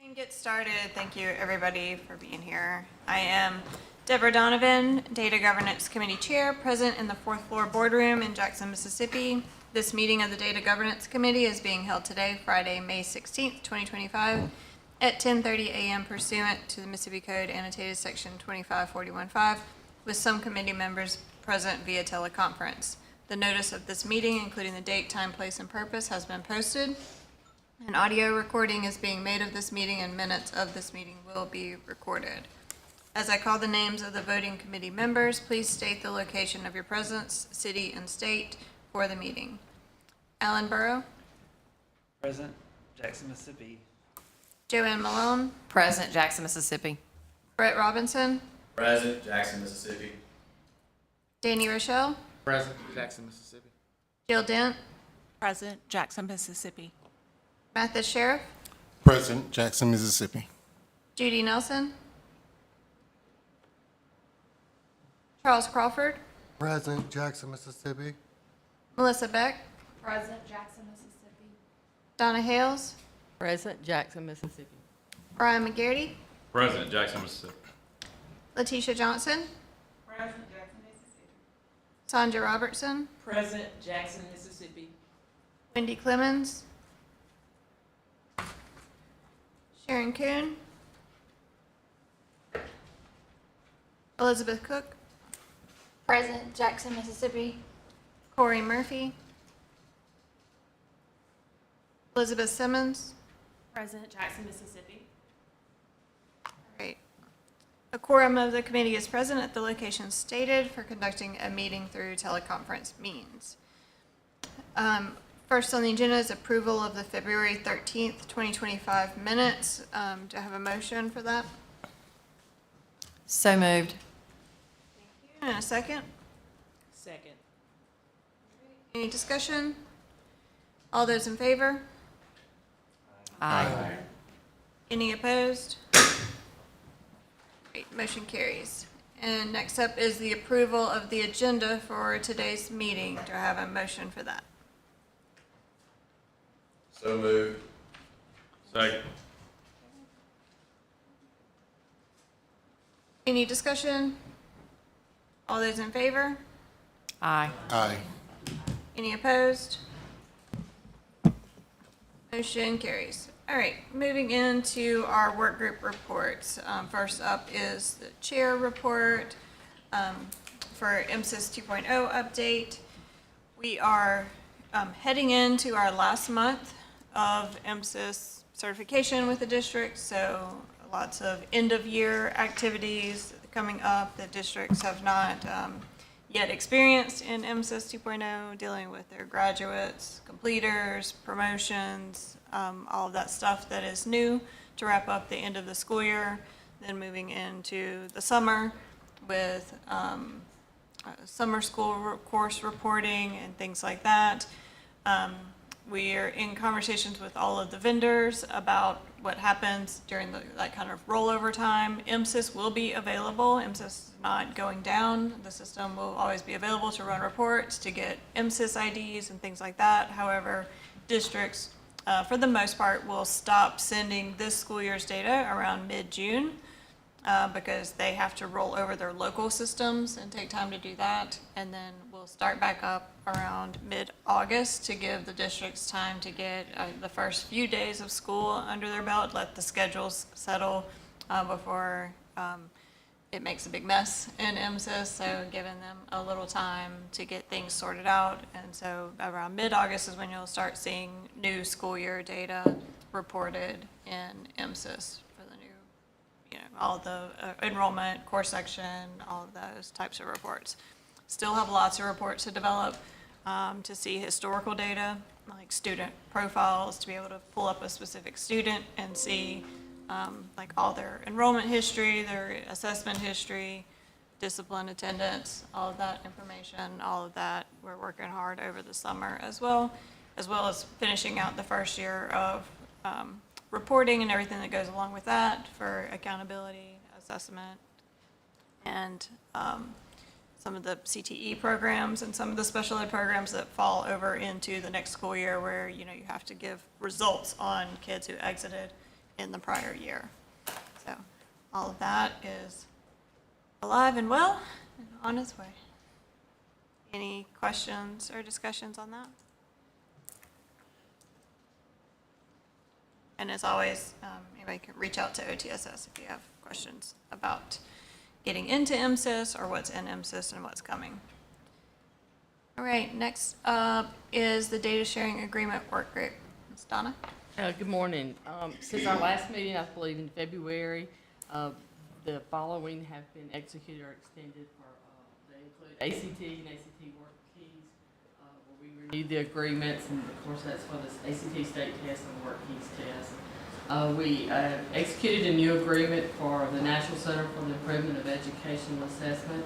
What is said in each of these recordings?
can get started. Thank you, everybody, for being here. I am Deborah Donovan, Data Governance Committee Chair, present in the fourth floor boardroom in Jackson, Mississippi. This meeting of the Data Governance Committee is being held today, Friday, May 16th, 2025, at 10:30 a.m. pursuant to the Mississippi Code annotated section 25415, with some committee members present via teleconference. The notice of this meeting, including the date, time, place, and purpose, has been posted. An audio recording is being made of this meeting, and minutes of this meeting will be recorded. As I call the names of the voting committee members, please state the location of your presence, city and state, for the meeting. Alan Burrow. Present, Jackson, Mississippi. Joanne Malone. Present, Jackson, Mississippi. Brett Robinson. Present, Jackson, Mississippi. Danny Rochelle. Present, Jackson, Mississippi. Jill Dent. Present, Jackson, Mississippi. Mathis Sheriff. Present, Jackson, Mississippi. Judy Nelson. Charles Crawford. Present, Jackson, Mississippi. Melissa Beck. Present, Jackson, Mississippi. Donna Hales. Present, Jackson, Mississippi. Brian McGarity. Present, Jackson, Mississippi. Letitia Johnson. Present, Jackson, Mississippi. Sandra Robertson. Present, Jackson, Mississippi. Wendy Clemens. Sharon Kuhn. Elizabeth Cook. Present, Jackson, Mississippi. Corey Murphy. Elizabeth Simmons. Present, Jackson, Mississippi. Great. A quorum of the committee is present at the location stated for conducting a meeting through teleconference means. First on the agenda is approval of the February 13th, 2025 minutes. Do I have a motion for that? So moved. And a second? Second. Any discussion? All those in favor? Aye. Any opposed? Great, motion carries. And next up is the approval of the agenda for today's meeting. Do I have a motion for that? So moved. Second. Any discussion? All those in favor? Aye. Aye. Any opposed? Motion carries. All right, moving into our work group reports. First up is the chair report for MSIS 2.0 update. We are heading into our last month of MSIS certification with the district, so lots of end-of-year activities coming up that districts have not yet experienced in MSIS 2.0, dealing with their graduates, completers, promotions, all of that stuff that is new to wrap up the end of the school year, then moving into the summer with summer school course reporting and things like that. We are in conversations with all of the vendors about what happens during that kind of rollover time. MSIS will be available. MSIS is not going down. The system will always be available to run reports, to get MSIS IDs and things like that. However, districts, for the most part, will stop sending this school year's data around mid-June because they have to roll over their local systems and take time to do that. And then we'll start back up around mid-August to give the districts time to get the first few days of school under their belt, let the schedules settle before it makes a big mess in MSIS, so giving them a little time to get things sorted out. And so around mid-August is when you'll start seeing new school year data reported in MSIS for the new, all the enrollment, course section, all of those types of reports. Still have lots of reports to develop to see historical data, like student profiles, to be able to pull up a specific student and see like all their enrollment history, their assessment history, discipline attendance, all of that information, all of that. We're working hard over the summer as well as finishing out the first year of reporting and everything that goes along with that for accountability, assessment, and some of the CTE programs and some of the special ed programs that fall over into the next school year where, you have to give results on kids who exited in the prior year. So all of that is alive and well and on its way. Any questions or discussions on that? And as always, anybody can reach out to OTSS if you have questions about getting into MSIS or what's in MSIS and what's coming. All right, next up is the data sharing agreement work group. Ms. Donna? Good morning. Since our last meeting, I believe in February, the following have been executed or extended for, they include ACT and ACT work keys, where we renewed the agreements, and of course that's for the ACT state test and work keys test. We executed a new agreement for the National Center for the Improvement of Educational Assessment,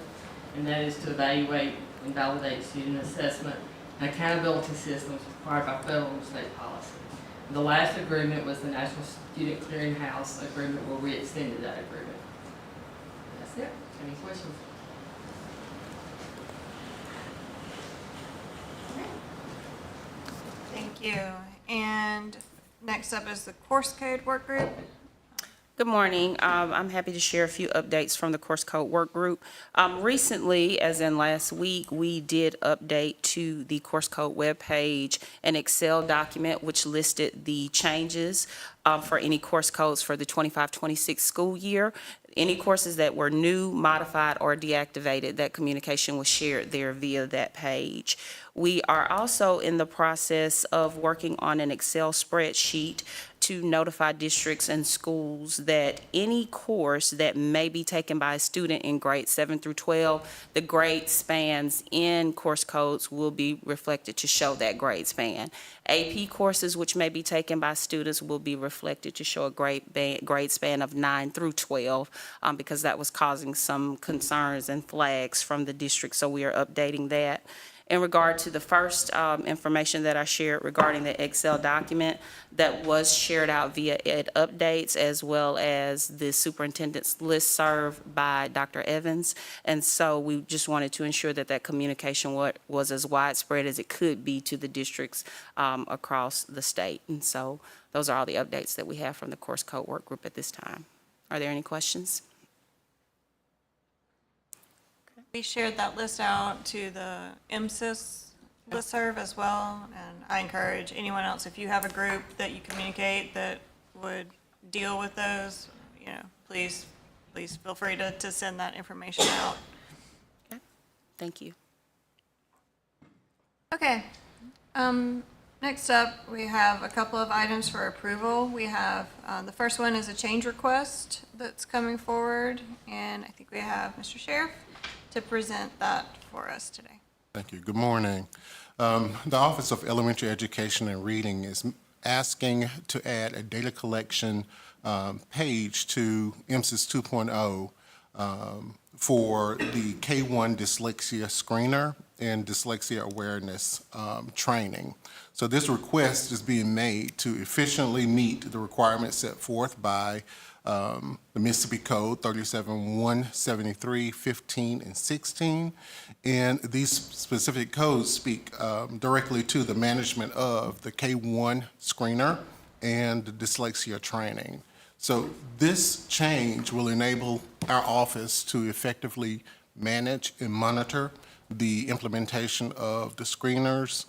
and that is to evaluate and validate student assessment and accountability systems required by federal and state policy. The last agreement was the National Student Clearinghouse agreement, where we extended that agreement. That's it. Any questions? Thank you. And next up is the course code work group. Good morning. I'm happy to share a few updates from the Course Code Work Group. Recently, as in last week, we did update to the Course Code webpage an Excel document which listed the changes for any course codes for the 25-26 school year. Any courses that were new, modified, or deactivated, that communication was shared there via that page. We are also in the process of working on an Excel spreadsheet to notify districts and schools that any course that may be taken by a student in grades 7 through 12, the grade spans in course codes will be reflected to show that grade span. AP courses which may be taken by students will be reflected to show a grade span of 9 through 12, because that was causing some concerns and flags from the district, so we are updating that. In regard to the first information that I shared regarding the Excel document, that was shared out via Ed Updates as well as the superintendent's listserv by Dr. Evans. And so we just wanted to ensure that that communication was as widespread as it could be to the districts across the state. And so those are all the updates that we have from the Course Code Work Group at this time. Are there any questions? We shared that list out to the MSIS listserv as well, and I encourage anyone else, if you have a group that you communicate that would deal with those, please feel free to send that information out. Okay. Thank you. Okay. Next up, we have a couple of items for approval. We have, the first one is a change request that's coming forward, and I think we have Mr. Sheriff to present that for us today. Thank you. Good morning. The Office of Elementary Education and Reading is asking to add a data collection page to MSIS 2.0 for the K-1 dyslexia screener and dyslexia awareness training. So this request is being made to efficiently meet the requirements set forth by the Mississippi Code 37-173, 15, and 16. And these specific codes speak directly to the management of the K-1 screener and the dyslexia training. So this change will enable our office to effectively manage and monitor the implementation of the screeners,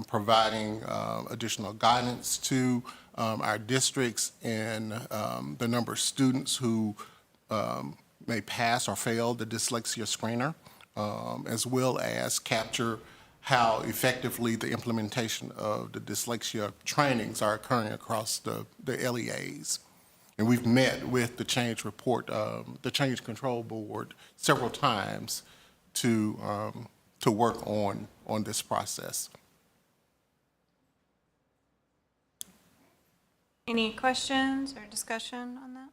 providing additional guidance to our districts and the number of students who may pass or fail the dyslexia screener, as well as capture how effectively the implementation of the dyslexia trainings are occurring across the LEAs. And we've met with the change report, the Change Control Board several times to work on this process. Any questions or discussion on that?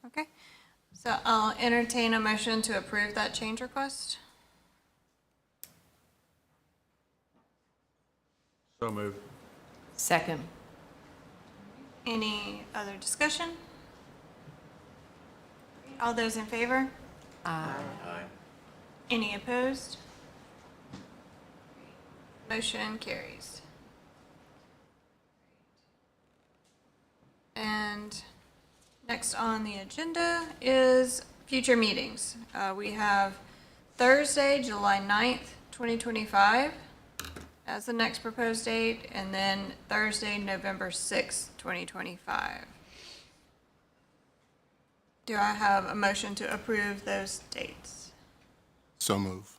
Okay, so I'll entertain a motion to approve that change request. So moved. Second. Any other discussion? All those in favor? Aye. Any opposed? Motion carries. Next on the agenda is future meetings. We have Thursday, July 9th, 2025 as the next proposed date, and then Thursday, November 6th, 2025. Do I have a motion to approve those dates? So move.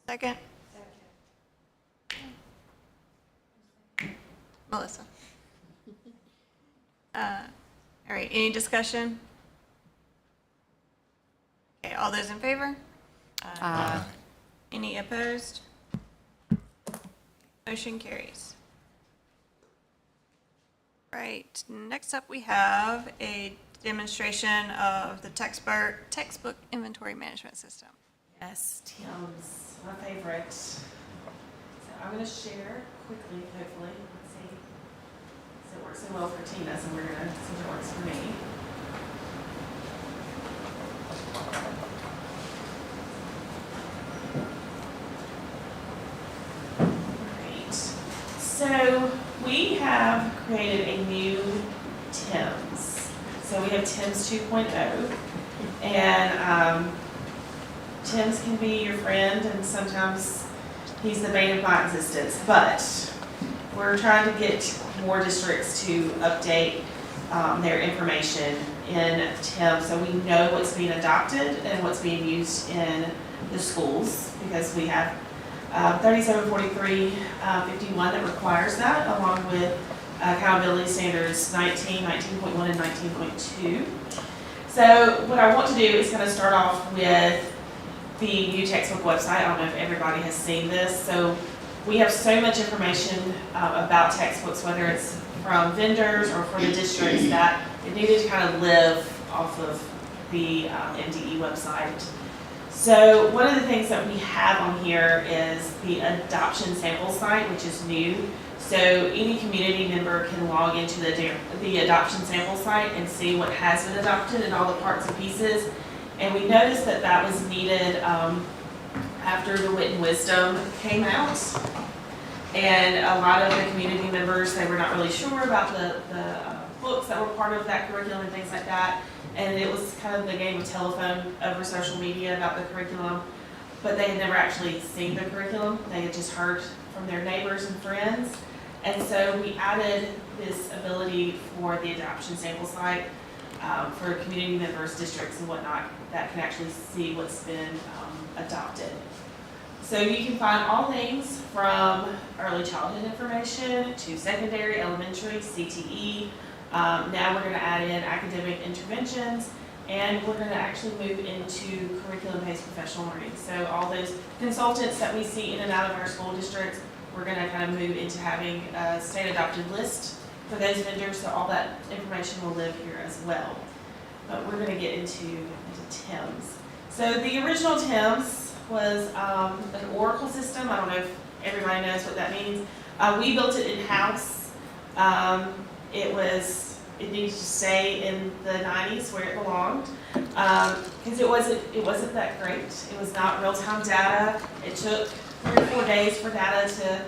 Second? Melissa. All right, any discussion? Okay, all those in favor? Any opposed? Motion carries. Right, next up we have a demonstration of the textbook inventory management system. Yes, Tim's, my favorite. So I'm gonna share quickly, hopefully, let's see. So it works so well for Tina, so we're gonna see if it works for me. Great. So we have created a new Tim's. So we have Tim's 2.0, and Tim's can be your friend, and sometimes he's the bane of my existence, but we're trying to get more districts to update their information in TIM, so we know what's being adopted and what's being used in the schools, because we have 374351 that requires that, along with accountability standards 19, 19.1, and 19.2. So what I want to do is kind of start off with the new textbook website. I don't know if everybody has seen this. So we have so much information about textbooks, whether it's from vendors or from the districts, that it needed to kind of live off of the MDE website. So one of the things that we have on here is the adoption sample site, which is new. So any community member can log into the adoption sample site and see what has been adopted and all the parts and pieces. And we noticed that that was needed after the Wit and Wisdom came out. And a lot of the community members, they were not really sure about the books that were part of that curriculum and things like that. And it was kind of the game of telephone over social media about the curriculum. But they had never actually seen the curriculum. They had just heard from their neighbors and friends. And so we added this ability for the adoption sample site for community members, districts, and whatnot that can actually see what's been adopted. So you can find all things from early childhood information to secondary, elementary, CTE. Now we're going to add in academic interventions, and we're going to actually move into curriculum-based professional learning. So all those consultants that we see in and out of our school districts, we're going to kind of move into having a state adopted list for those vendors, so all that information will live here as well. But we're going to get into TIMS. So the original TIMS was an Oracle system. I don't know if everybody knows what that means. We built it in-house. It needed to stay in the 90s where it belonged, because it wasn't that great. It was not real-time data. It took 3 or 4 days for data to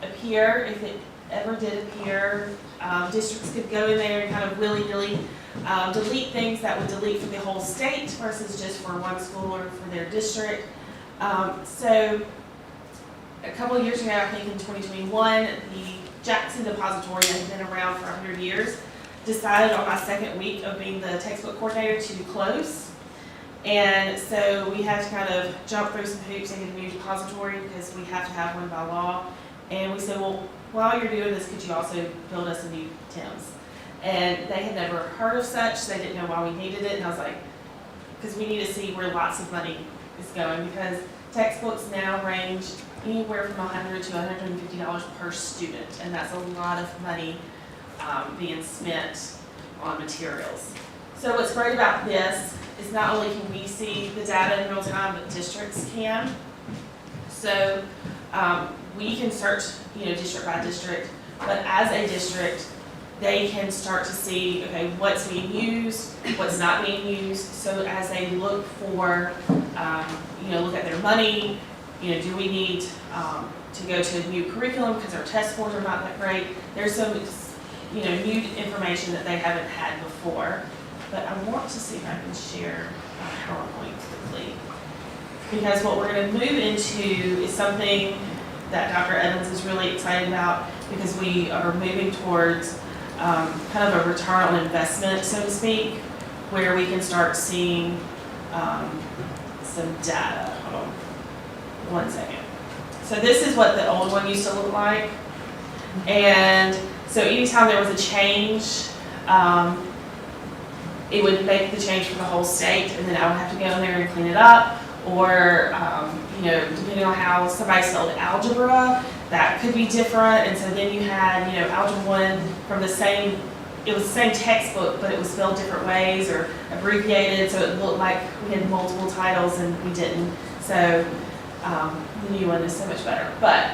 appear, if it ever did appear. Districts could go in there and kind of willy-nilly delete things that would delete for the whole state versus just for one school or for their district. So a couple of years ago, I think in 2021, the Jackson Depository, that had been around for 100 years, decided on my second week of being the textbook coordinator to close. And so we had to kind of jump through some hoops and get a new depository, because we have to have one by law. And we said, well, while you're doing this, could you also build us a new TIMS? And they had never heard of such. They didn't know why we needed it. And I was like, because we need to see where lots of money is going, because textbooks now range anywhere from $100 to $150 per student. And that's a lot of money being spent on materials. So what's great about this is not only can we see the data in real time, but districts can. So we can search, district by district, but as a district, they can start to see, okay, what's being used, what's not being used. So as they look for, look at their money, do we need to go to a new curriculum because our test scores are not that great? There's some new information that they haven't had before. But I want to see if I can share my PowerPoint quickly. Because what we're gonna move into is something that Dr. Evans is really excited about, because we are moving towards kind of a return on investment, so to speak, where we can start seeing some data. Hold on 1 second. So this is what the old one used to look like. And so anytime there was a change, it would make the change for the whole state, and then I would have to go in there and clean it up. Or, depending on how somebody spelled algebra, that could be different. And so then you had, Algebra 1 from it was the same textbook, but it was spelled different ways or abbreviated, so it looked like we had multiple titles and we didn't. So the new one is so much better. But,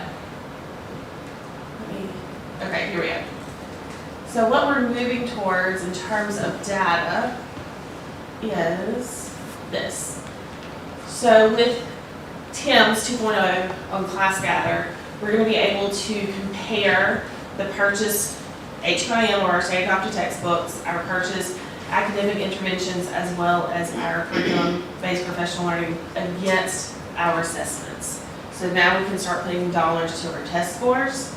okay, here we go. So what we're moving towards in terms of data is this. So with TIMS 2.0 on ClassGather, we're going to be able to compare the purchased HMIM or our state adopted textbooks, our purchased academic interventions, as well as our curriculum-based professional learning against our assessments. So now we can start putting dollars to our test scores,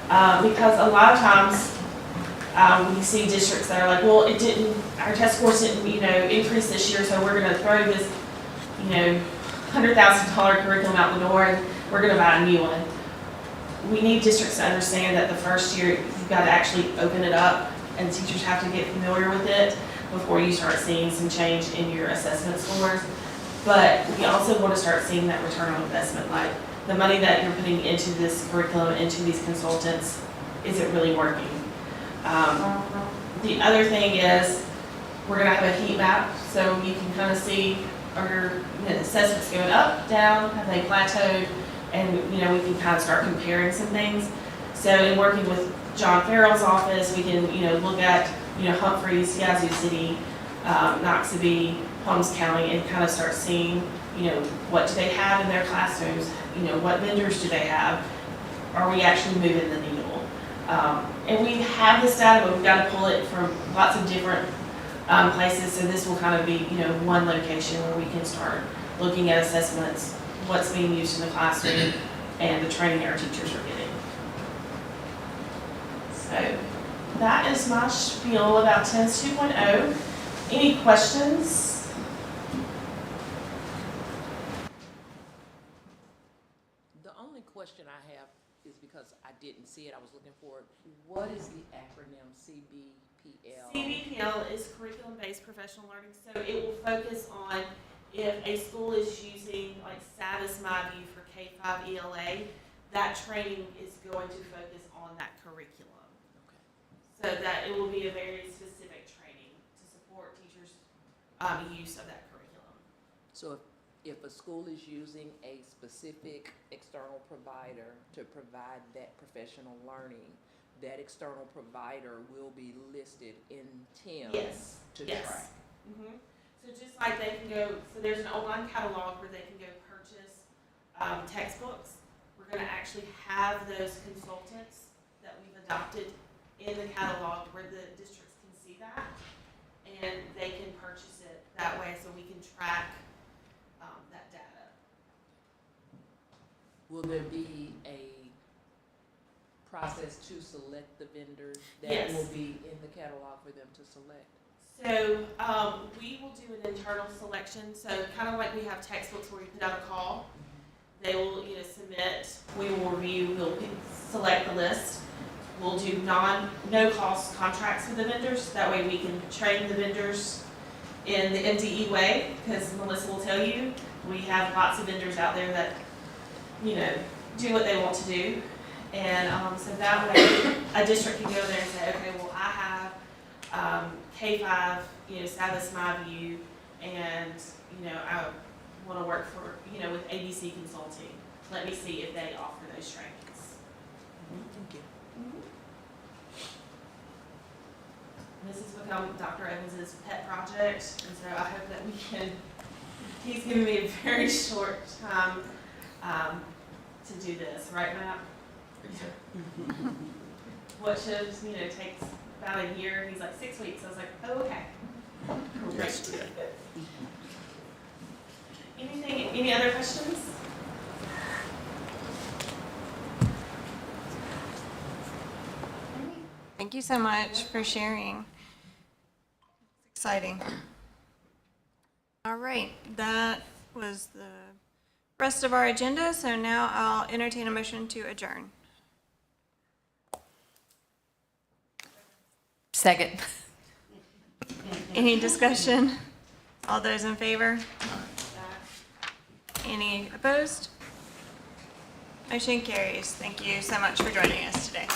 because a lot of times we see districts that are like, well, our test scores didn't, increase this year, so we're going to throw this, $100,000 curriculum out the door and we're going to buy a new one. We need districts to understand that the first year you've got to actually open it up and teachers have to get familiar with it before you start seeing some change in your assessment scores. But we also want to start seeing that return on investment, like the money that you're putting into this curriculum, into these consultants, is it really working? The other thing is we're going to have a heat map so you can kind of see are your assessments going up, down, have they plateaued, and we can kind of start comparing some things. So in working with John Farrell's office, we can look at Humphreys, Yazoo City, Noxubee, Holmes County, and kind of start seeing what do they have in their classrooms, what vendors do they have, are we actually moving the needle? And we have this data, but we've got to pull it from lots of different places, so this will kind of be one location where we can start looking at assessments, what's being used in the classroom, and the training our teachers are getting. So that is my spiel about TIMS 2.0. Any questions? The only question I have is because I didn't see it, I was looking for it. What is the acronym CBPL? CBPL is curriculum-based professional learning, so it will focus on if a school is using like Savvis MyView for K-5 ELA, that training is going to focus on that curriculum. Okay. So that it will be a very specific training to support teachers' use of that curriculum. So if a school is using a specific external provider to provide that professional learning, that external provider will be listed in TIMS Yes. to Yes. track. Mm-hmm. So just like they can go, so there's an online catalog where they can go purchase textbooks. We're going to actually have those consultants that we've adopted in the catalog where the districts can see that, and they can purchase it that way so we can track that data. Will there be a process to select the vendors that Yes. will be in the catalog for them to select? So we will do an internal selection. So kind of like we have textbooks where we put out a call. They will submit. We will review. We'll select the list. We'll do no cost contracts with the vendors. That way we can train the vendors in the MDE way. Because Melissa will tell you, we have lots of vendors out there that do what they want to do. And so that way a district can go there and say, okay, well I have K-5, Savvis MyView, and I want to work for with ABC Consulting. Let me see if they offer those trainings. Thank you. This has become Dr. Evans's pet project, and so I hope that we can. He's given me a very short time to do this, right, Matt? What should takes about a year. He's like 6 weeks. I was like, oh, okay. Yesterday. Any other questions? Thank you so much for sharing. It's exciting. All right, that was the rest of our agenda, so now I'll entertain a motion to adjourn. Second. Any discussion? All those in favor? Any opposed? Motion carries. Thank you so much for joining us today.